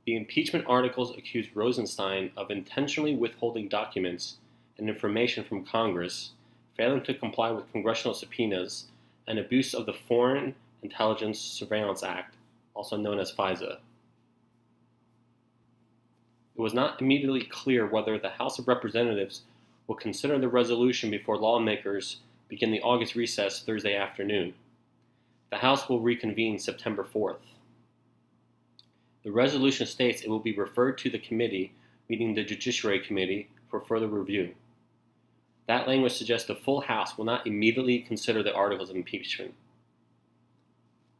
The impeachment articles accused Rosenstein of intentionally withholding documents and information from Congress, failing to comply with congressional subpoenas, and abuse of the Foreign Intelligence Surveillance Act, also known as FISA. It was not immediately clear whether the House of Representatives will consider the resolution before lawmakers begin the August recess Thursday afternoon. The House will reconvene September 4th. The resolution states it will be referred to the committee, meaning the Judiciary Committee, for further review. That language suggests the full House will not immediately consider the articles of impeachment.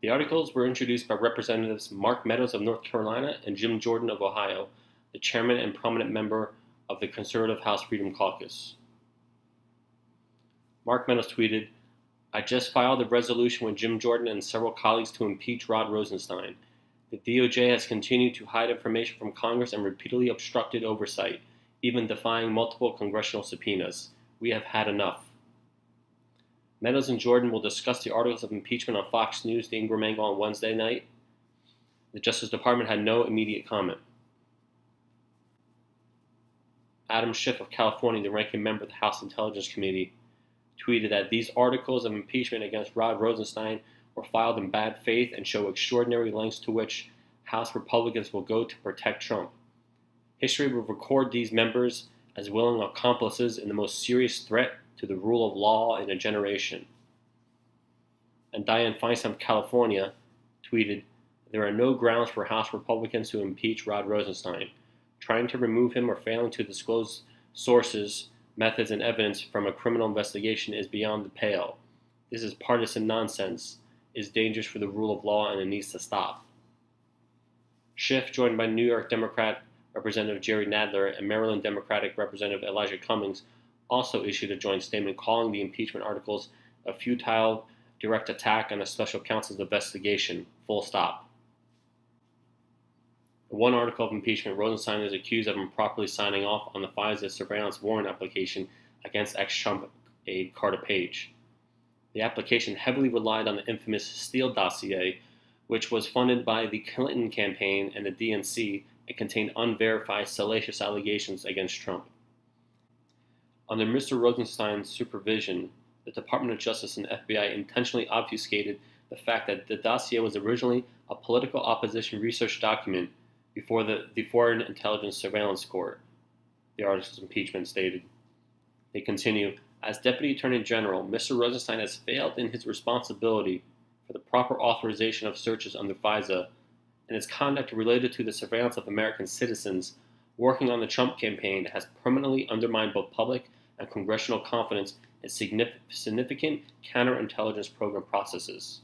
The articles were introduced by Representatives Mark Meadows of North Carolina and Jim Jordan of Ohio, the chairman and prominent member of the conservative House Freedom Caucus. Mark Meadows tweeted, "I just filed a resolution with Jim Jordan and several colleagues to impeach Rod Rosenstein. The DOJ has continued to hide information from Congress and repeatedly obstructed oversight, even defying multiple congressional subpoenas. We have had enough." Meadows and Jordan will discuss the articles of impeachment on Fox News' The Ingram Angle on Wednesday night. The Justice Department had no immediate comment. Adam Schiff of California, the ranking member of the House Intelligence Committee, tweeted that these articles of impeachment against Rod Rosenstein were filed in bad faith and show extraordinary lengths to which House Republicans will go to protect Trump. History will record these members as willing accomplices in the most serious threat to the rule of law in a generation. And Dianne Feinstein of California tweeted, "There are no grounds for House Republicans to impeach Rod Rosenstein. Trying to remove him or failing to disclose sources, methods, and evidence from a criminal investigation is beyond the pale. This is partisan nonsense, is dangerous for the rule of law, and it needs to stop." Schiff, joined by New York Democrat Representative Jerry Nadler and Maryland Democratic Representative Elijah Cummings, also issued a joint statement calling the impeachment articles a futile, direct attack on the special counsel's investigation, full stop. In one article of impeachment, Rosenstein is accused of improperly signing off on the FISA surveillance warrant application against ex-Trump aide Carter Page. The application heavily relied on the infamous Steele dossier, which was funded by the Clinton campaign and the DNC and contained unverified, salacious allegations against Trump. Under Mr. Rosenstein's supervision, the Department of Justice and FBI intentionally obfuscated the fact that the dossier was originally a political opposition research document before the Foreign Intelligence Surveillance Court, the article's impeachment stated. They continue, "As Deputy Attorney General, Mr. Rosenstein has failed in his responsibility for the proper authorization of searches under FISA, and his conduct related to the surveillance of American citizens working on the Trump campaign has permanently undermined both public and congressional confidence in significant counterintelligence program processes."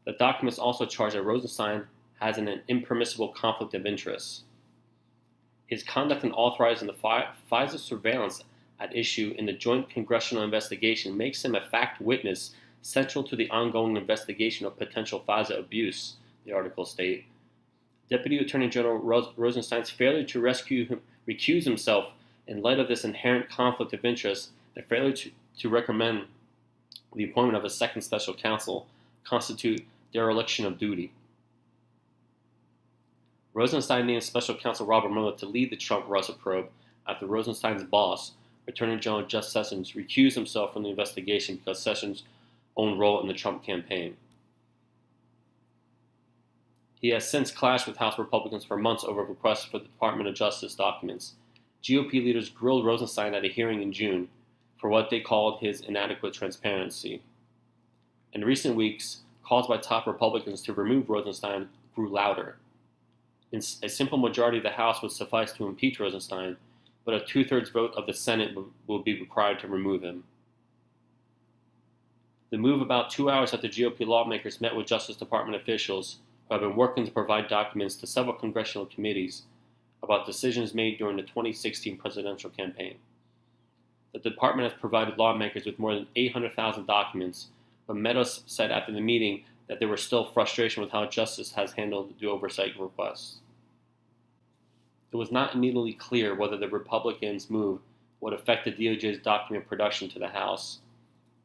The documents also charge that Rosenstein has an impermissible conflict of interest. His conduct in authorizing the FISA surveillance at issue in the joint congressional investigation makes him a fact witness central to the ongoing investigation of potential FISA abuse, the articles state. Deputy Attorney General Rosenstein's failure to recuse himself in light of this inherent conflict of interest and failure to recommend the appointment of a second special counsel constitute dereliction of duty. Rosenstein named Special Counsel Robert Mueller to lead the Trump-Russia probe after Rosenstein's boss, Attorney General Jeff Sessions, recused himself from the investigation because Sessions' own role in the Trump campaign. He has since clashed with House Republicans for months over requests for the Department of Justice documents. GOP leaders grilled Rosenstein at a hearing in June for what they called his inadequate transparency. In recent weeks, calls by top Republicans to remove Rosenstein grew louder. A simple majority of the House would suffice to impeach Rosenstein, but a two-thirds vote of the Senate will be required to remove him. The move about 2 hours after GOP lawmakers met with Justice Department officials who have been working to provide documents to several congressional committees about decisions made during the 2016 presidential campaign. The department has provided lawmakers with more than 800,000 documents, but Meadows said after the meeting that there was still frustration with how Justice has handled the oversight requests. It was not immediately clear whether the Republicans' move would affect the DOJ's document production to the House,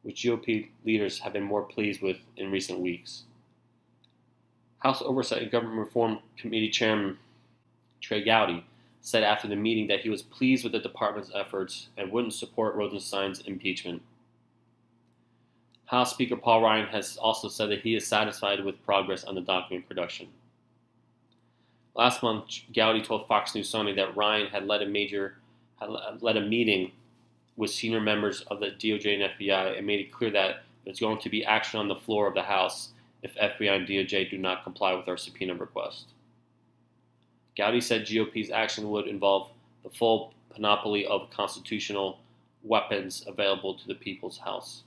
which GOP leaders have been more pleased with in recent weeks. House Oversight and Government Reform Committee Chairman Trey Gowdy said after the meeting that he was pleased with the department's efforts and wouldn't support Rosenstein's impeachment. House Speaker Paul Ryan has also said that he is satisfied with progress on the document production. Last month, Gowdy told Fox News Sunday that Ryan had led a meeting with senior members of the DOJ and FBI and made it clear that there's going to be action on the floor of the House if FBI and DOJ do not comply with our subpoena request. Gowdy said GOP's action would involve the full panoply of constitutional weapons available to the People's House.